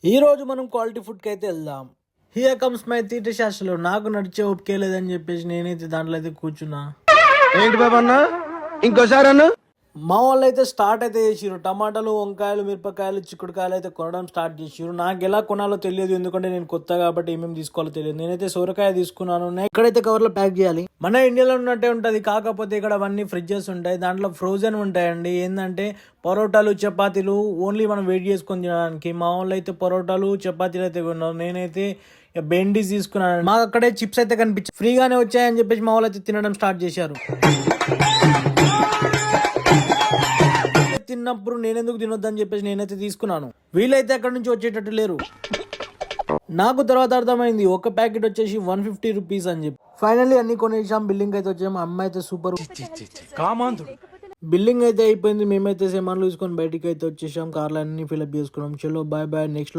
ఈ రోజు మనం క్వాలిటీ ఫుడ్కి అయితే వెళ్దాం. హియర్ కమ్స్ మై తీర్థశాస్త్రలో నాకు నడిచే ఓపికే లేదని చెప్పేసి నేనైతే దాంట్లో అయితే కూర్చున్నా. ఏంటి బాబా అన్న ఇంకోసారి అన్న మా వాళ్ళు అయితే స్టార్ట్ అయితే చేసిరు. టమాటాలు, వంకాయలు, మిరపకాయలు, చిక్కుడుకాయలు అయితే కొనడం స్టార్ట్ చేసిరు. నాకు ఎలా కొనాలో తెలియదు, ఎందుకంటే నేను కొత్త కాబట్టి ఏమేమి తీసుకోవాలో తెలియదు. నేనైతే సొరకాయ తీసుకున్నాను. ఇక్కడైతే కవర్లో ప్యాక్ చేయాలి. మన ఇండియాలో ఉన్నట్టే ఉంటుంది, కాకపోతే ఇక్కడ అవన్నీ ఫ్రిడ్జెస్ ఉంటాయి, దాంట్లో ఫ్రోజన్ ఉంటాయండి. ఏంటంటే పరోటాలు, చపాతీలు ఓన్లీ మనం వెయిట్ చేసుకొని తినడానికి. మా వాళ్ళు అయితే పరోటాలు, చపాతీలు అయితే కొన్నారు. నేనైతే బెండీస్ తీసుకున్నాను. మాకు అక్కడే చిప్స్ అయితే కనిపించాయి, ఫ్రీగానే వచ్చాయని చెప్పేసి మా వాళ్ళు అయితే తినడం స్టార్ట్ చేశారు. తిన్నప్పుడు నేనెందుకు తినొద్దని చెప్పేసి నేనైతే తీసుకున్నాను. వీళ్ళైతే అక్కడ నుంచి వచ్చేటట్టు లేరు. నాకు తర్వాత అర్థమైంది, ఒక ప్యాకెట్ వచ్చేసి 150 రూపీస్ అని చెప్పి. ఫైనల్లీ అన్ని కొనేసాం. బిల్లింగ్ అయితే వచ్చాము. అమ్మాయి అయితే సూపర్ బిల్లింగ్ అయితే అయిపోయింది. మేమైతే సామాన్లు తీసుకొని బయటికి అయితే వచ్చేసాం. కార్లు అన్ని ఫిల్అప్ చేసుకున్నాం. చలో బాయ్ బాయ్. నెక్స్ట్